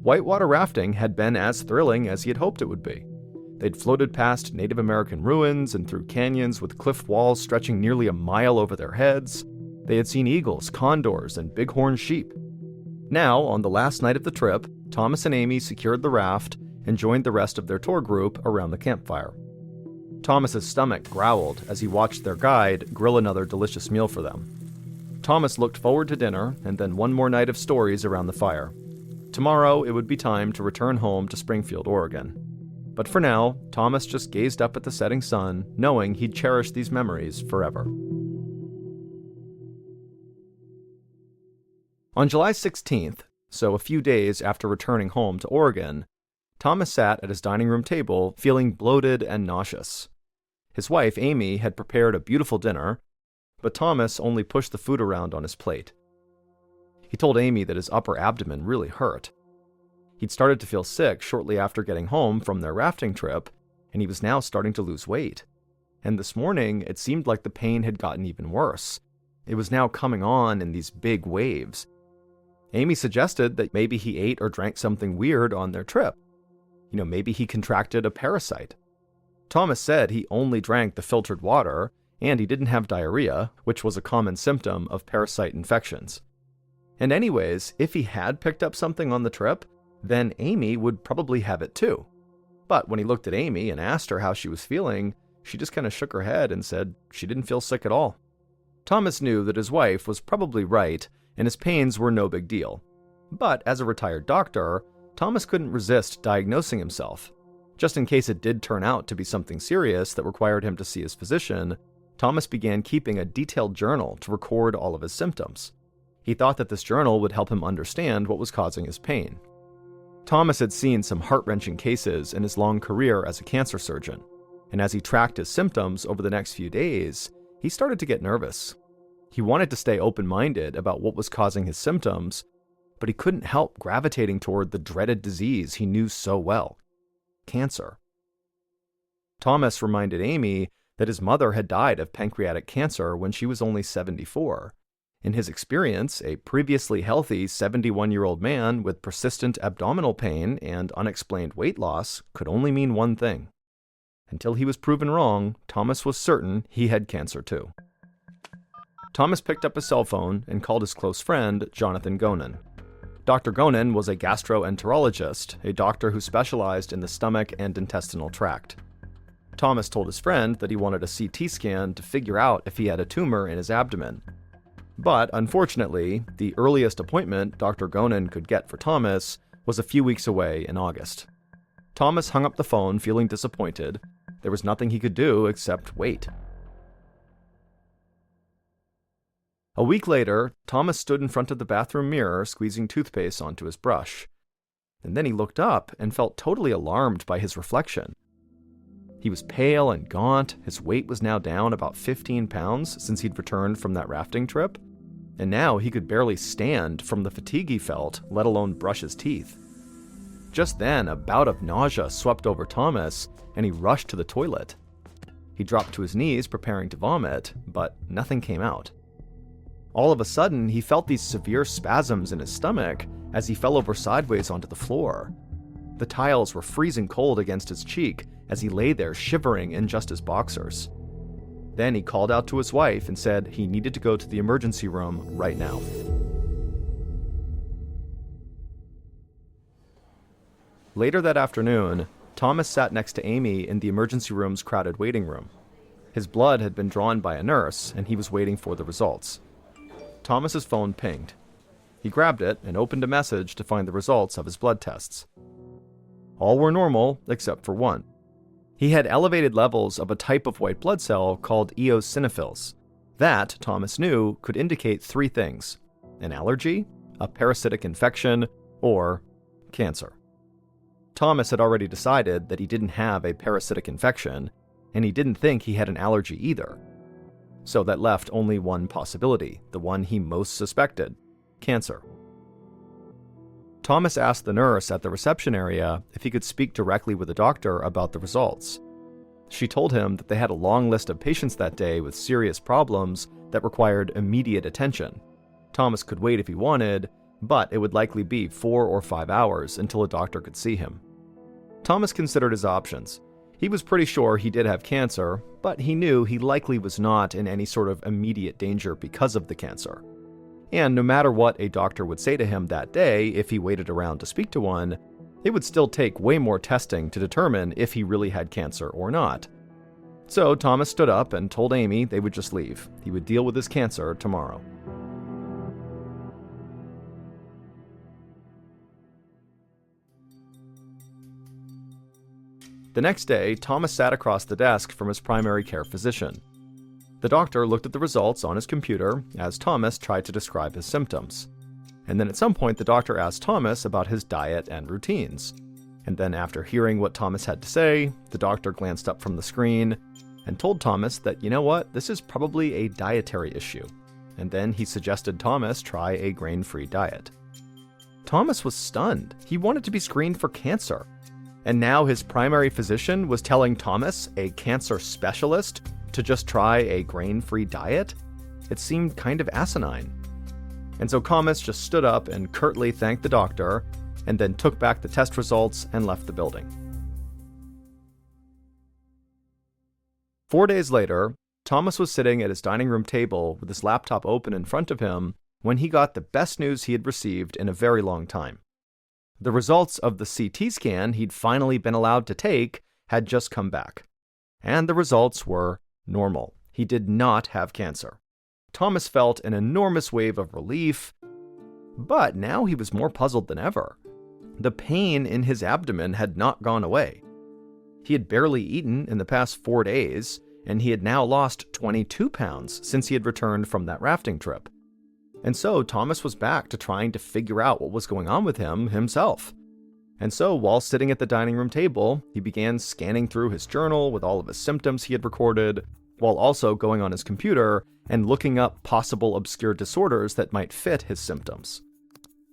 Whitewater rafting had been as thrilling as he had hoped it would be. They'd floated past Native American ruins and through canyons with cliff walls stretching nearly a mile over their heads. They had seen eagles, condors, and bighorn sheep. Now, on the last night of the trip, Thomas and Amy secured the raft and joined the rest of their tour group around the campfire. Thomas's stomach growled as he watched their guide grill another delicious meal for them. Thomas looked forward to dinner and then one more night of stories around the fire. Tomorrow, it would be time to return home to Springfield, Oregon. But for now, Thomas just gazed up at the setting sun, knowing he'd cherish these memories forever. On July 16th, so a few days after returning home to Oregon, Thomas sat at his dining room table feeling bloated and nauseous. His wife, Amy, had prepared a beautiful dinner, but Thomas only pushed the food around on his plate. He told Amy that his upper abdomen really hurt. He'd started to feel sick shortly after getting home from their rafting trip, and he was now starting to lose weight. And this morning, it seemed like the pain had gotten even worse. It was now coming on in these big waves. Amy suggested that maybe he ate or drank something weird on their trip. Maybe he contracted a parasite. Thomas said he only drank the filtered water, and he didn't have diarrhea, which was a common symptom of parasite infections. And anyways, if he had picked up something on the trip, then Amy would probably have it too. But when he looked at Amy and asked her how she was feeling, she just kind of shook her head and said she didn't feel sick at all. Thomas knew that his wife was probably right, and his pains were no big deal. But as a retired doctor, Thomas couldn't resist diagnosing himself. Just in case it did turn out to be something serious that required him to see his physician, Thomas began keeping a detailed journal to record all of his symptoms. He thought that this journal would help him understand what was causing his pain. Thomas had seen some heart-wrenching cases in his long career as a cancer surgeon, and as he tracked his symptoms over the next few days, he started to get nervous. He wanted to stay open-minded about what was causing his symptoms, but he couldn't help gravitating toward the dreaded disease he knew so well: cancer. Thomas reminded Amy that his mother had died of pancreatic cancer when she was only 74. In his experience, a previously healthy 71-year-old man with persistent abdominal pain and unexplained weight loss could only mean one thing. Until he was proven wrong, Thomas was certain he had cancer too. Thomas picked up his cell phone and called his close friend, Jonathan Gonen. Dr. Gonen was a gastroenterologist, a doctor who specialized in the stomach and intestinal tract. Thomas told his friend that he wanted a CT scan to figure out if he had a tumor in his abdomen. But, unfortunately, the earliest appointment Dr. Gonen could get for Thomas was a few weeks away in August. Thomas hung up the phone feeling disappointed. There was nothing he could do except wait. A week later, Thomas stood in front of the bathroom mirror squeezing toothpaste onto his brush. And then he looked up and felt totally alarmed by his reflection. He was pale and gaunt, his weight was now down about 15 pounds since he'd returned from that rafting trip, and now he could barely stand from the fatigue he felt, let alone brush his teeth. Just then, a bout of nausea swept over Thomas, and he rushed to the toilet. He dropped to his knees preparing to vomit, but nothing came out. All of a sudden, he felt these severe spasms in his stomach as he fell over sideways onto the floor. The tiles were freezing cold against his cheek as he lay there shivering in just his boxers. Then he called out to his wife and said he needed to go to the emergency room right now. Later that afternoon, Thomas sat next to Amy in the emergency room's crowded waiting room. His blood had been drawn by a nurse, and he was waiting for the results. Thomas's phone pinged. He grabbed it and opened a message to find the results of his blood tests. All were normal, except for one. He had elevated levels of a type of white blood cell called eosinophils. That, Thomas knew, could indicate three things: an allergy, a parasitic infection, or cancer. Thomas had already decided that he didn't have a parasitic infection, and he didn't think he had an allergy either. So that left only one possibility, the one he most suspected: cancer. Thomas asked the nurse at the reception area if he could speak directly with the doctor about the results. She told him that they had a long list of patients that day with serious problems that required immediate attention. Thomas could wait if he wanted, but it would likely be 4 or 5 hours until a doctor could see him. Thomas considered his options. He was pretty sure he did have cancer, but he knew he likely was not in any sort of immediate danger because of the cancer. And no matter what a doctor would say to him that day, if he waited around to speak to one, it would still take way more testing to determine if he really had cancer or not. So Thomas stood up and told Amy they would just leave. He would deal with his cancer tomorrow. The next day, Thomas sat across the desk from his primary care physician. The doctor looked at the results on his computer as Thomas tried to describe his symptoms. And then at some point, the doctor asked Thomas about his diet and routines. And then after hearing what Thomas had to say, the doctor glanced up from the screen and told Thomas that, you know what, this is probably a dietary issue. And then he suggested Thomas try a grain-free diet. Thomas was stunned. He wanted to be screened for cancer. And now his primary physician was telling Thomas, a cancer specialist, to just try a grain-free diet? It seemed kind of asinine. And so Thomas just stood up and curtly thanked the doctor, and then took back the test results and left the building. 4 days later, Thomas was sitting at his dining room table with his laptop open in front of him when he got the best news he had received in a very long time. The results of the CT scan he'd finally been allowed to take had just come back. And the results were normal. He did not have cancer. Thomas felt an enormous wave of relief, but now he was more puzzled than ever. The pain in his abdomen had not gone away. He had barely eaten in the past 4 days, and he had now lost 22 pounds since he had returned from that rafting trip. And so Thomas was back to trying to figure out what was going on with him himself. And so while sitting at the dining room table, he began scanning through his journal with all of his symptoms he had recorded, while also going on his computer and looking up possible obscure disorders that might fit his symptoms.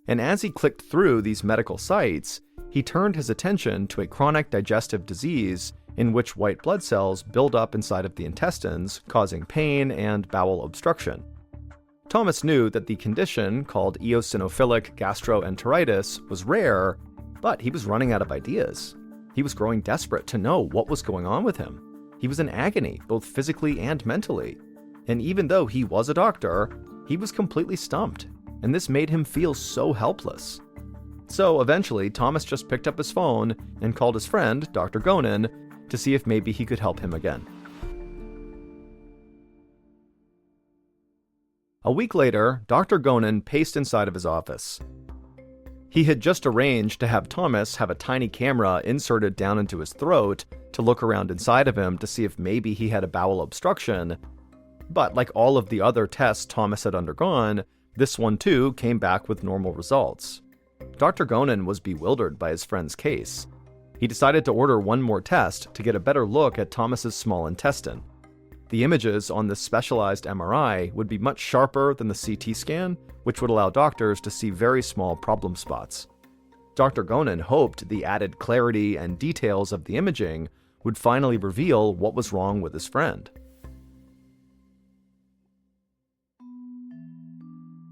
And as he clicked through these medical sites, he turned his attention to a chronic digestive disease in which white blood cells build up inside of the intestines, causing pain and bowel obstruction. Thomas knew that the condition, called eosinophilic gastroenteritis, was rare, but he was running out of ideas. He was growing desperate to know what was going on with him. He was in agony, both physically and mentally. And even though he was a doctor, he was completely stumped, and this made him feel so helpless. So eventually, Thomas just picked up his phone and called his friend, Dr. Gonin, to see if maybe he could help him again. A week later, Dr. Gonin paced inside of his office. He had just arranged to have Thomas have a tiny camera inserted down into his throat to look around inside of him to see if maybe he had a bowel obstruction. But like all of the other tests Thomas had undergone, this one too came back with normal results. Dr. Gonin was bewildered by his friend's case. He decided to order one more test to get a better look at Thomas's small intestine. The images on this specialized MRI would be much sharper than the CT scan, which would allow doctors to see very small problem spots. Dr. Gonin hoped the added clarity and details of the imaging would finally reveal what was wrong with his friend.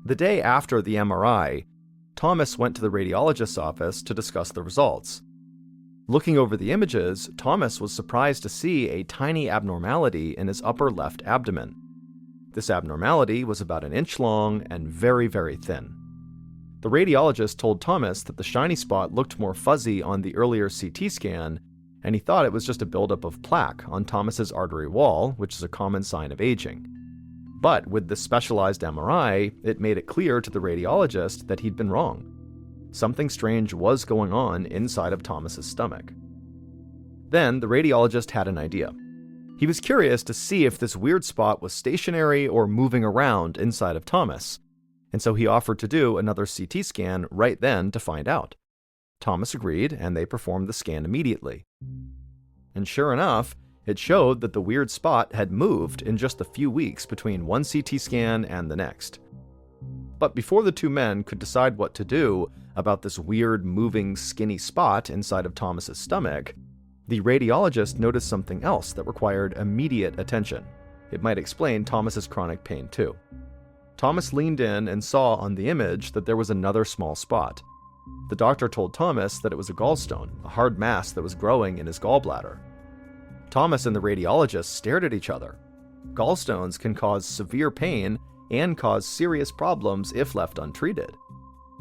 The day after the MRI, Thomas went to the radiologist's office to discuss the results. Looking over the images, Thomas was surprised to see a tiny abnormality in his upper left abdomen. This abnormality was about 1 inch long and very, very thin. The radiologist told Thomas that the shiny spot looked more fuzzy on the earlier CT scan, and he thought it was just a buildup of plaque on Thomas's artery wall, which is a common sign of aging. But with the specialized MRI, it made it clear to the radiologist that he'd been wrong. Something strange was going on inside of Thomas's stomach. Then the radiologist had an idea. He was curious to see if this weird spot was stationary or moving around inside of Thomas, and so he offered to do another CT scan right then to find out. Thomas agreed, and they performed the scan immediately. And sure enough, it showed that the weird spot had moved in just a few weeks between one CT scan and the next. But before the two men could decide what to do about this weird moving skinny spot inside of Thomas's stomach, the radiologist noticed something else that required immediate attention. It might explain Thomas's chronic pain too. Thomas leaned in and saw on the image that there was another small spot. The doctor told Thomas that it was a gallstone, a hard mass that was growing in his gallbladder. Thomas and the radiologist stared at each other. Gallstones can cause severe pain and cause serious problems if left untreated.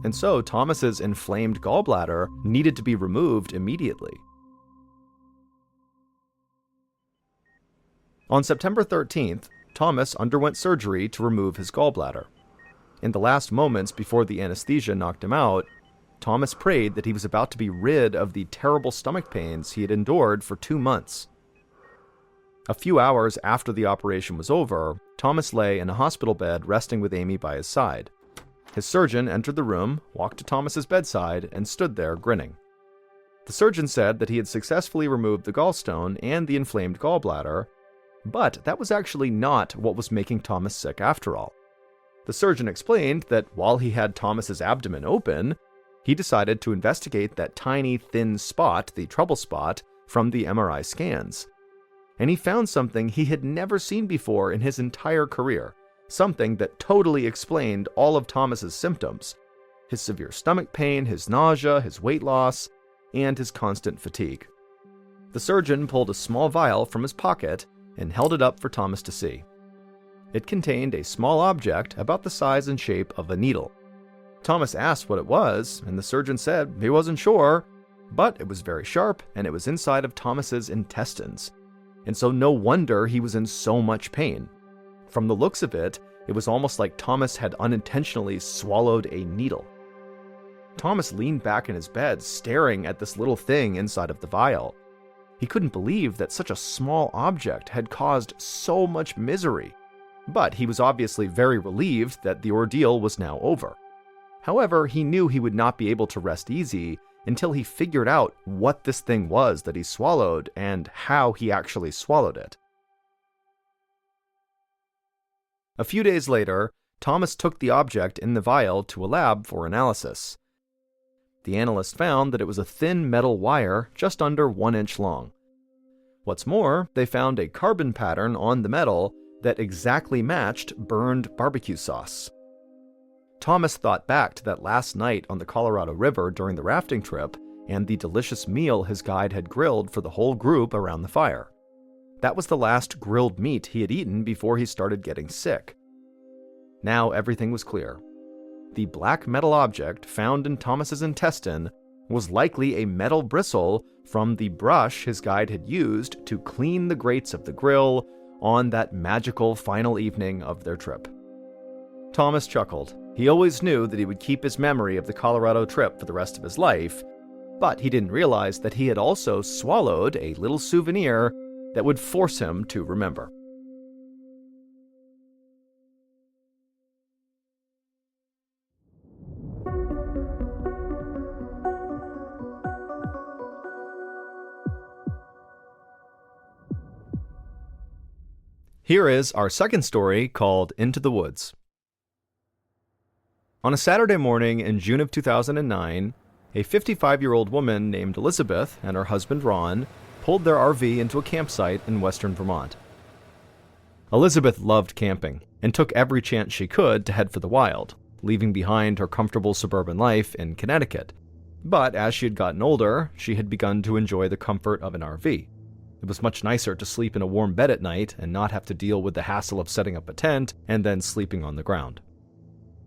And so Thomas's inflamed gallbladder needed to be removed immediately. On September 13th, Thomas underwent surgery to remove his gallbladder. In the last moments before the anesthesia knocked him out, Thomas prayed that he was about to be rid of the terrible stomach pains he had endured for 2 months. A few hours after the operation was over, Thomas lay in a hospital bed resting with Amy by his side. His surgeon entered the room, walked to Thomas's bedside, and stood there grinning. The surgeon said that he had successfully removed the gallstone and the inflamed gallbladder, but that was actually not what was making Thomas sick after all. The surgeon explained that while he had Thomas's abdomen open, he decided to investigate that tiny, thin spot, the trouble spot, from the MRI scans. And he found something he had never seen before in his entire career, something that totally explained all of Thomas's symptoms: his severe stomach pain, his nausea, his weight loss, and his constant fatigue. The surgeon pulled a small vial from his pocket and held it up for Thomas to see. It contained a small object about the size and shape of a needle. Thomas asked what it was, and the surgeon said he wasn't sure, but it was very sharp and it was inside of Thomas's intestines. And so no wonder he was in so much pain. From the looks of it, it was almost like Thomas had unintentionally swallowed a needle. Thomas leaned back in his bed, staring at this little thing inside of the vial. He couldn't believe that such a small object had caused so much misery, but he was obviously very relieved that the ordeal was now over. However, he knew he would not be able to rest easy until he figured out what this thing was that he swallowed and how he actually swallowed it. A few days later, Thomas took the object in the vial to a lab for analysis. The analyst found that it was a thin metal wire just under 1 inch long. What's more, they found a carbon pattern on the metal that exactly matched burned barbecue sauce. Thomas thought back to that last night on the Colorado River during the rafting trip and the delicious meal his guide had grilled for the whole group around the fire. That was the last grilled meat he had eaten before he started getting sick. Now everything was clear. The black metal object found in Thomas's intestine was likely a metal bristle from the brush his guide had used to clean the grates of the grill on that magical final evening of their trip. Thomas chuckled. He always knew that he would keep his memory of the Colorado trip for the rest of his life, but he didn't realize that he had also swallowed a little souvenir that would force him to remember. Here is our second story called Into the Woods. On a Saturday morning in June of 2009, a 55-year-old woman named Elizabeth and her husband Ron pulled their RV into a campsite in western Vermont. Elizabeth loved camping and took every chance she could to head for the wild, leaving behind her comfortable suburban life in Connecticut. But as she had gotten older, she had begun to enjoy the comfort of an RV. It was much nicer to sleep in a warm bed at night and not have to deal with the hassle of setting up a tent and then sleeping on the ground.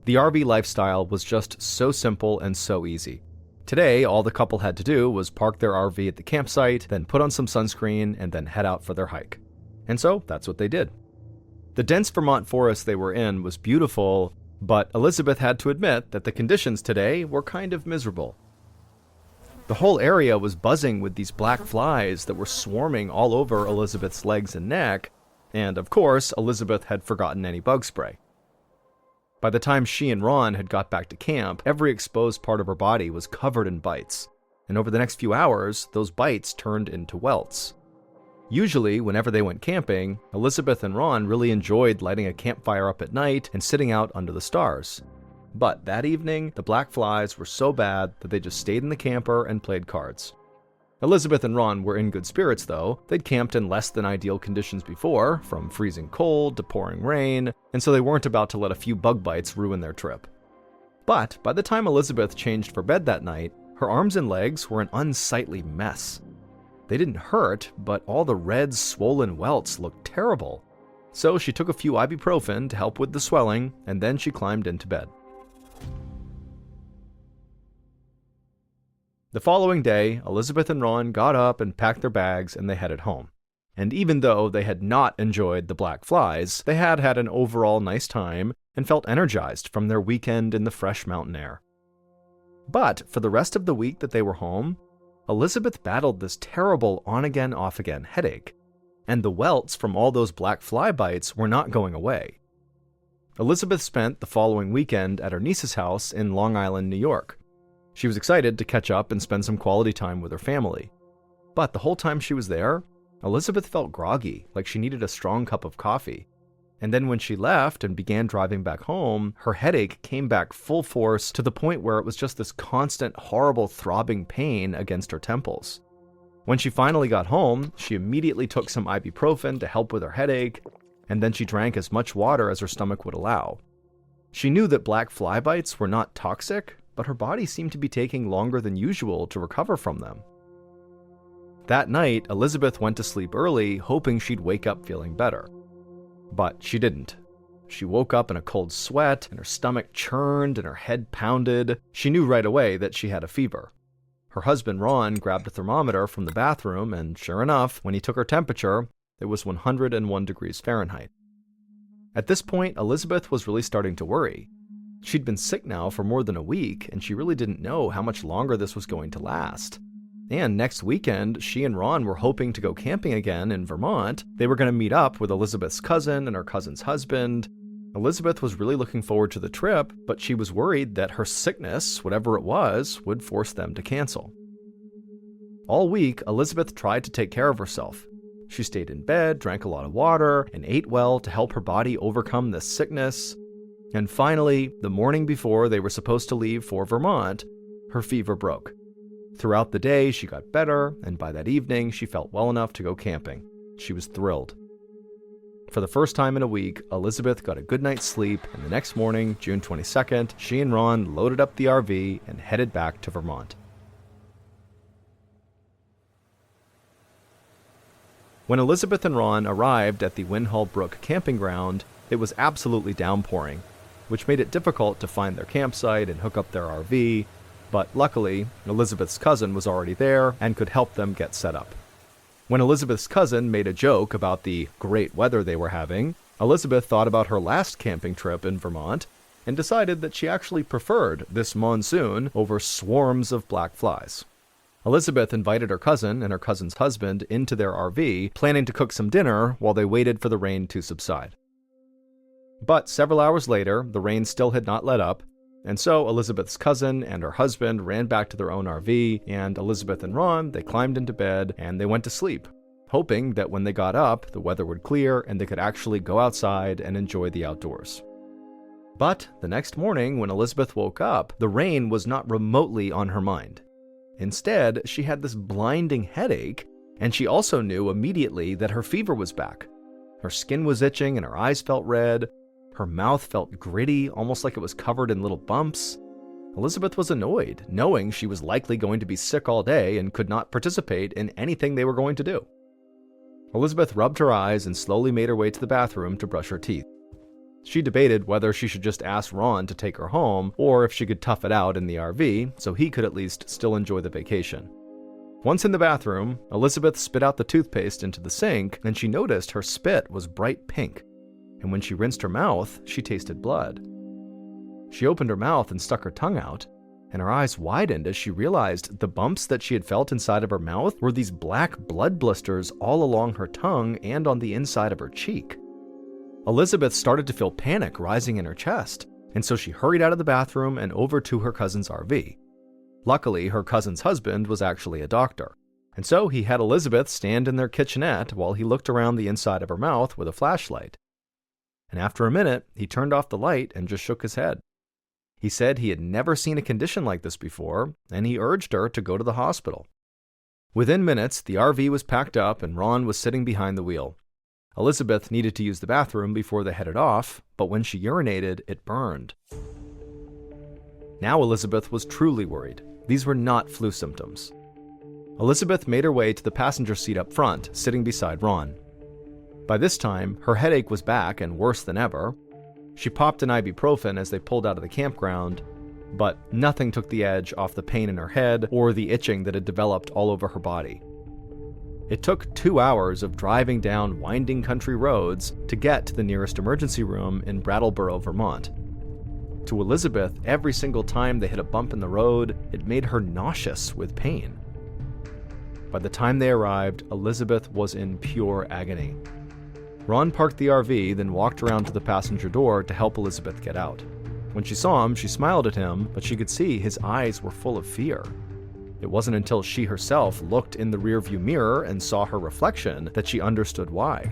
The RV lifestyle was just so simple and so easy. Today, all the couple had to do was park their RV at the campsite, then put on some sunscreen, and then head out for their hike. And so, that's what they did. The dense Vermont forest they were in was beautiful, but Elizabeth had to admit that the conditions today were kind of miserable. The whole area was buzzing with these black flies that were swarming all over Elizabeth's legs and neck, and of course, Elizabeth had forgotten any bug spray. By the time she and Ron had got back to camp, every exposed part of her body was covered in bites, and over the next few hours, those bites turned into welts. Usually, whenever they went camping, Elizabeth and Ron really enjoyed lighting a campfire up at night and sitting out under the stars. But that evening, the black flies were so bad that they just stayed in the camper and played cards. Elizabeth and Ron were in good spirits, though. They'd camped in less than ideal conditions before, from freezing cold to pouring rain, and so they weren't about to let a few bug bites ruin their trip. But by the time Elizabeth changed for bed that night, her arms and legs were an unsightly mess. They didn't hurt, but all the red, swollen welts looked terrible. So she took a few ibuprofen to help with the swelling, and then she climbed into bed. The following day, Elizabeth and Ron got up and packed their bags and they headed home. And even though they had not enjoyed the black flies, they had had an overall nice time and felt energized from their weekend in the fresh mountain air. But for the rest of the week that they were home, Elizabeth battled this terrible on-again, off-again headache, and the welts from all those black fly bites were not going away. Elizabeth spent the following weekend at her niece's house in Long Island, New York. She was excited to catch up and spend some quality time with her family. But the whole time she was there, Elizabeth felt groggy, like she needed a strong cup of coffee. And then when she left and began driving back home, her headache came back full force to the point where it was just this constant, horrible throbbing pain against her temples. When she finally got home, she immediately took some ibuprofen to help with her headache, and then she drank as much water as her stomach would allow. She knew that black fly bites were not toxic, but her body seemed to be taking longer than usual to recover from them. That night, Elizabeth went to sleep early, hoping she'd wake up feeling better. But she didn't. She woke up in a cold sweat, and her stomach churned and her head pounded. She knew right away that she had a fever. Her husband, Ron, grabbed a thermometer from the bathroom, and sure enough, when he took her temperature, it was 101 degrees Fahrenheit. At this point, Elizabeth was really starting to worry. She'd been sick now for more than a week, and she really didn't know how much longer this was going to last. And next weekend, she and Ron were hoping to go camping again in Vermont. They were going to meet up with Elizabeth's cousin and her cousin's husband. Elizabeth was really looking forward to the trip, but she was worried that her sickness, whatever it was, would force them to cancel. All week, Elizabeth tried to take care of herself. She stayed in bed, drank a lot of water, and ate well to help her body overcome this sickness. And finally, the morning before they were supposed to leave for Vermont, her fever broke. Throughout the day, she got better, and by that evening, she felt well enough to go camping. She was thrilled. For the first time in a week, Elizabeth got a good night's sleep, and the next morning, June 22nd, she and Ron loaded up the RV and headed back to Vermont. When Elizabeth and Ron arrived at the Winhall Brook camping ground, it was absolutely downpouring, which made it difficult to find their campsite and hook up their RV, but luckily, Elizabeth's cousin was already there and could help them get set up. When Elizabeth's cousin made a joke about the great weather they were having, Elizabeth thought about her last camping trip in Vermont and decided that she actually preferred this monsoon over swarms of black flies. Elizabeth invited her cousin and her cousin's husband into their RV, planning to cook some dinner while they waited for the rain to subside. But several hours later, the rain still had not let up, and so Elizabeth's cousin and her husband ran back to their own RV, and Elizabeth and Ron, they climbed into bed and they went to sleep, hoping that when they got up, the weather would clear and they could actually go outside and enjoy the outdoors. But the next morning, when Elizabeth woke up, the rain was not remotely on her mind. Instead, she had this blinding headache, and she also knew immediately that her fever was back. Her skin was itching and her eyes felt red. Her mouth felt gritty, almost like it was covered in little bumps. Elizabeth was annoyed, knowing she was likely going to be sick all day and could not participate in anything they were going to do. Elizabeth rubbed her eyes and slowly made her way to the bathroom to brush her teeth. She debated whether she should just ask Ron to take her home, or if she could tough it out in the RV so he could at least still enjoy the vacation. Once in the bathroom, Elizabeth spit out the toothpaste into the sink, and she noticed her spit was bright pink. And when she rinsed her mouth, she tasted blood. She opened her mouth and stuck her tongue out, and her eyes widened as she realized the bumps that she had felt inside of her mouth were these black blood blisters all along her tongue and on the inside of her cheek. Elizabeth started to feel panic rising in her chest, and so she hurried out of the bathroom and over to her cousin's RV. Luckily, her cousin's husband was actually a doctor, and so he had Elizabeth stand in their kitchenette while he looked around the inside of her mouth with a flashlight. And after a minute, he turned off the light and just shook his head. He said he had never seen a condition like this before, and he urged her to go to the hospital. Within minutes, the RV was packed up and Ron was sitting behind the wheel. Elizabeth needed to use the bathroom before they headed off, but when she urinated, it burned. Now Elizabeth was truly worried. These were not flu symptoms. Elizabeth made her way to the passenger seat up front, sitting beside Ron. By this time, her headache was back and worse than ever. She popped an ibuprofen as they pulled out of the campground, but nothing took the edge off the pain in her head or the itching that had developed all over her body. It took 2 hours of driving down winding country roads to get to the nearest emergency room in Brattleboro, Vermont. To Elizabeth, every single time they hit a bump in the road, it made her nauseous with pain. By the time they arrived, Elizabeth was in pure agony. Ron parked the RV, then walked around to the passenger door to help Elizabeth get out. When she saw him, she smiled at him, but she could see his eyes were full of fear. It wasn't until she herself looked in the rearview mirror and saw her reflection that she understood why.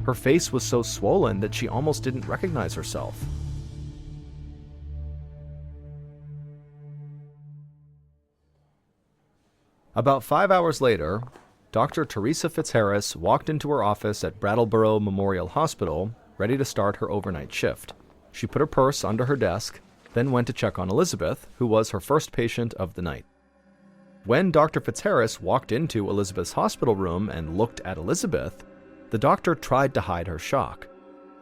Her face was so swollen that she almost didn't recognize herself. About 5 hours later, Dr. Teresa Fitzharris walked into her office at Brattleboro Memorial Hospital, ready to start her overnight shift. She put her purse under her desk, then went to check on Elizabeth, who was her first patient of the night. When Dr. Fitzharris walked into Elizabeth's hospital room and looked at Elizabeth, the doctor tried to hide her shock.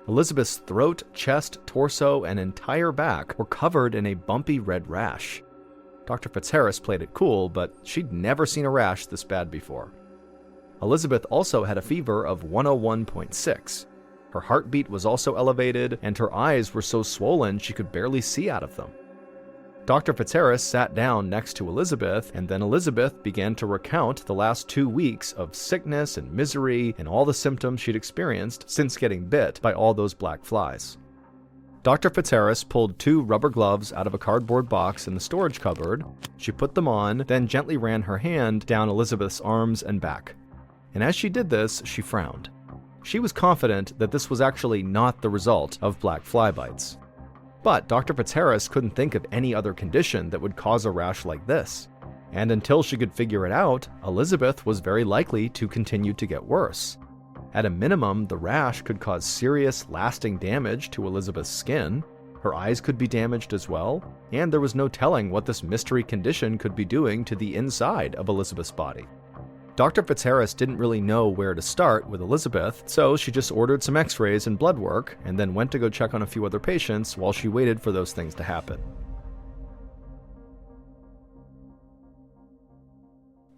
Elizabeth's throat, chest, torso, and entire back were covered in a bumpy red rash. Dr. Fitzharris played it cool, but she'd never seen a rash this bad before. Elizabeth also had a fever of 101.6. Her heartbeat was also elevated, and her eyes were so swollen she could barely see out of them. Dr. Fitzharris sat down next to Elizabeth, and then Elizabeth began to recount the last 2 weeks of sickness and misery and all the symptoms she'd experienced since getting bit by all those black flies. Dr. Fitzharris pulled 2 rubber gloves out of a cardboard box in the storage cupboard. She put them on, then gently ran her hand down Elizabeth's arms and back. And as she did this, she frowned. She was confident that this was actually not the result of black fly bites. But Dr. Fitzharris couldn't think of any other condition that would cause a rash like this. And until she could figure it out, Elizabeth was very likely to continue to get worse. At a minimum, the rash could cause serious, lasting damage to Elizabeth's skin. Her eyes could be damaged as well, and there was no telling what this mystery condition could be doing to the inside of Elizabeth's body. Dr. Fitzharris didn't really know where to start with Elizabeth, so she just ordered some x-rays and blood work, and then went to go check on a few other patients while she waited for those things to happen.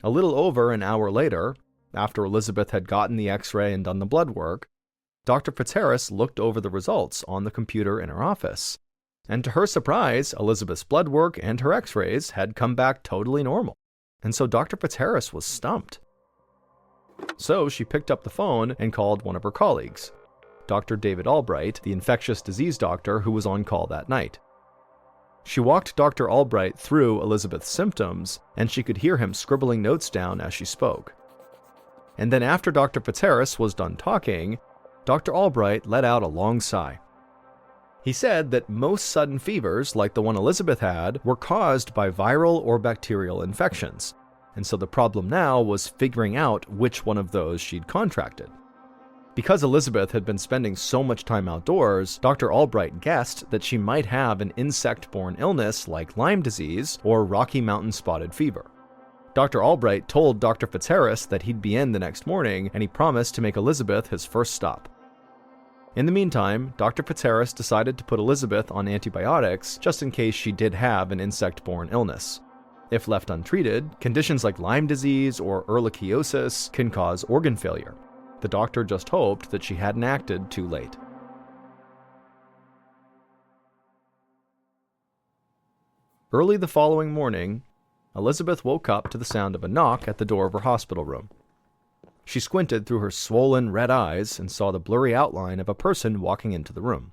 A little over an hour later, after Elizabeth had gotten the x-ray and done the blood work, Dr. Fitzharris looked over the results on the computer in her office. And to her surprise, Elizabeth's blood work and her x-rays had come back totally normal. And so Dr. Fitzharris was stumped. So she picked up the phone and called one of her colleagues, Dr. David Albright, the infectious disease doctor who was on call that night. She walked Dr. Albright through Elizabeth's symptoms, and she could hear him scribbling notes down as she spoke. And then after Dr. Fitzharris was done talking, Dr. Albright let out a long sigh. He said that most sudden fevers, like the one Elizabeth had, were caused by viral or bacterial infections, and so the problem now was figuring out which one of those she'd contracted. Because Elizabeth had been spending so much time outdoors, Dr. Albright guessed that she might have an insect-borne illness like Lyme disease or Rocky Mountain spotted fever. Dr. Albright told Dr. Fitzharris that he'd be in the next morning, and he promised to make Elizabeth his first stop. In the meantime, Dr. Fitzharris decided to put Elizabeth on antibiotics just in case she did have an insect-borne illness. If left untreated, conditions like Lyme disease or ehrlichiosis can cause organ failure. The doctor just hoped that she hadn't acted too late. Early the following morning, Elizabeth woke up to the sound of a knock at the door of her hospital room. She squinted through her swollen red eyes and saw the blurry outline of a person walking into the room.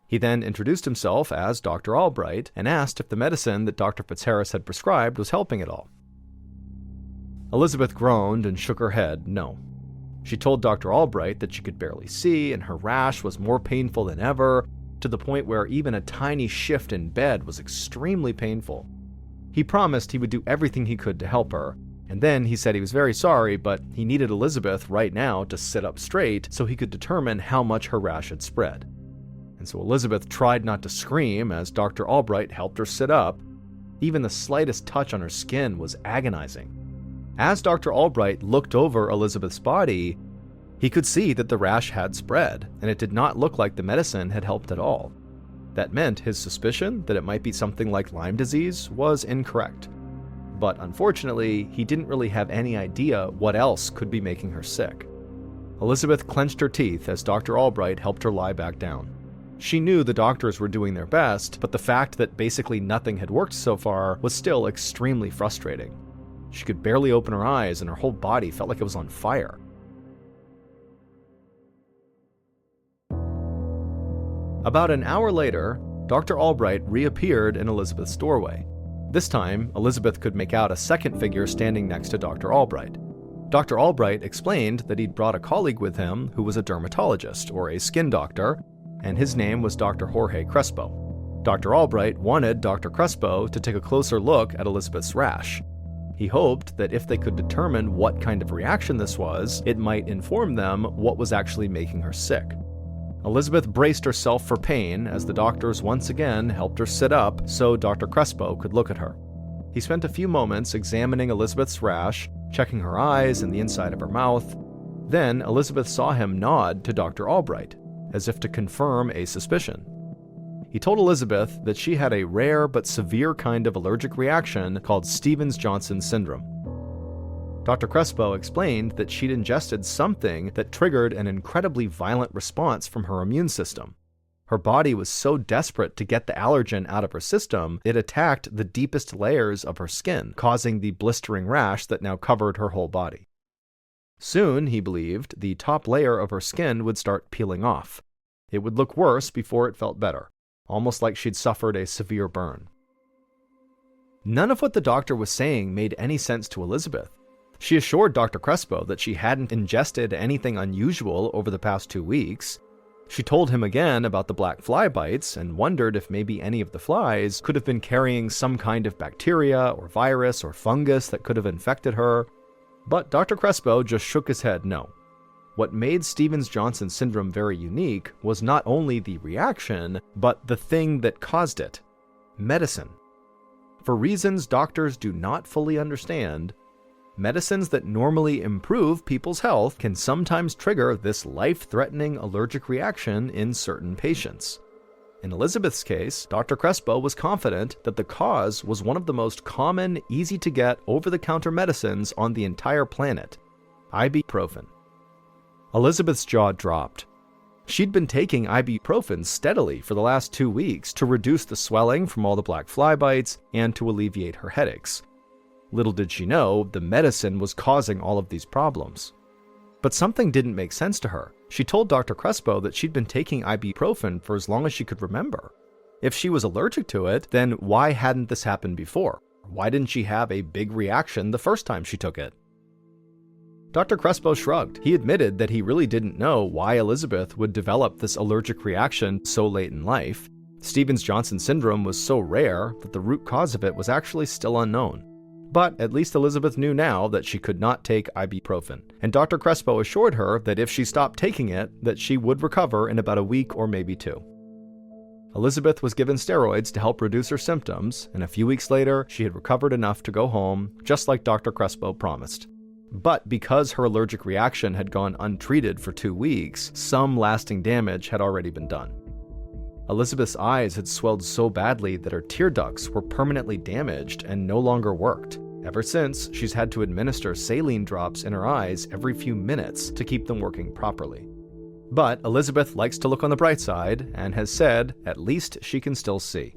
He then introduced himself as Dr. Albright and asked if the medicine that Dr. Fitzharris had prescribed was helping at all. Elizabeth groaned and shook her head no. She told Dr. Albright that she could barely see and her rash was more painful than ever, to the point where even a tiny shift in bed was extremely painful. He promised he would do everything he could to help her, And then he said he was very sorry, but he needed Elizabeth right now to sit up straight so he could determine how much her rash had spread. And so Elizabeth tried not to scream as Dr. Albright helped her sit up. Even the slightest touch on her skin was agonizing. As Dr. Albright looked over Elizabeth's body, he could see that the rash had spread, and it did not look like the medicine had helped at all. That meant his suspicion that it might be something like Lyme disease was incorrect. But unfortunately, he didn't really have any idea what else could be making her sick. Elizabeth clenched her teeth as Dr. Albright helped her lie back down. She knew the doctors were doing their best, but the fact that basically nothing had worked so far was still extremely frustrating. She could barely open her eyes and her whole body felt like it was on fire. About an hour later, Dr. Albright reappeared in Elizabeth's doorway. This time, Elizabeth could make out a second figure standing next to Dr. Albright. Dr. Albright explained that he'd brought a colleague with him who was a dermatologist, or a skin doctor, and his name was Dr. Jorge Crespo. Dr. Albright wanted Dr. Crespo to take a closer look at Elizabeth's rash. He hoped that if they could determine what kind of reaction this was, it might inform them what was actually making her sick. Elizabeth braced herself for pain as the doctors once again helped her sit up so Dr. Crespo could look at her. He spent a few moments examining Elizabeth's rash, checking her eyes and the inside of her mouth. Then Elizabeth saw him nod to Dr. Albright, as if to confirm a suspicion. He told Elizabeth that she had a rare but severe kind of allergic reaction called Stevens-Johnson syndrome. Dr. Crespo explained that she'd ingested something that triggered an incredibly violent response from her immune system. Her body was so desperate to get the allergen out of her system, it attacked the deepest layers of her skin, causing the blistering rash that now covered her whole body. Soon, he believed, the top layer of her skin would start peeling off. It would look worse before it felt better, almost like she'd suffered a severe burn. None of what the doctor was saying made any sense to Elizabeth. She assured Dr. Crespo that she hadn't ingested anything unusual over the past 2 weeks. She told him again about the black fly bites and wondered if maybe any of the flies could have been carrying some kind of bacteria or virus or fungus that could have infected her. But Dr. Crespo just shook his head no. What made Stevens-Johnson syndrome very unique was not only the reaction, but the thing that caused it: medicine. For reasons doctors do not fully understand, medicines that normally improve people's health can sometimes trigger this life-threatening allergic reaction in certain patients. In Elizabeth's case, Dr. Crespo was confident that the cause was one of the most common, easy-to-get, over-the-counter medicines on the entire planet: ibuprofen. Elizabeth's jaw dropped. She'd been taking ibuprofen steadily for the last 2 weeks to reduce the swelling from all the black fly bites and to alleviate her headaches. Little did she know, the medicine was causing all of these problems. But something didn't make sense to her. She told Dr. Crespo that she'd been taking ibuprofen for as long as she could remember. If she was allergic to it, then why hadn't this happened before? Why didn't she have a big reaction the first time she took it? Dr. Crespo shrugged. He admitted that he really didn't know why Elizabeth would develop this allergic reaction so late in life. Stevens-Johnson syndrome was so rare that the root cause of it was actually still unknown. But at least Elizabeth knew now that she could not take ibuprofen, and Dr. Crespo assured her that if she stopped taking it, that she would recover in about a week or maybe 2. Elizabeth was given steroids to help reduce her symptoms, and a few weeks later, she had recovered enough to go home, just like Dr. Crespo promised. But because her allergic reaction had gone untreated for 2 weeks, some lasting damage had already been done. Elizabeth's eyes had swelled so badly that her tear ducts were permanently damaged and no longer worked. Ever since, she's had to administer saline drops in her eyes every few minutes to keep them working properly. But Elizabeth likes to look on the bright side and has said at least she can still see.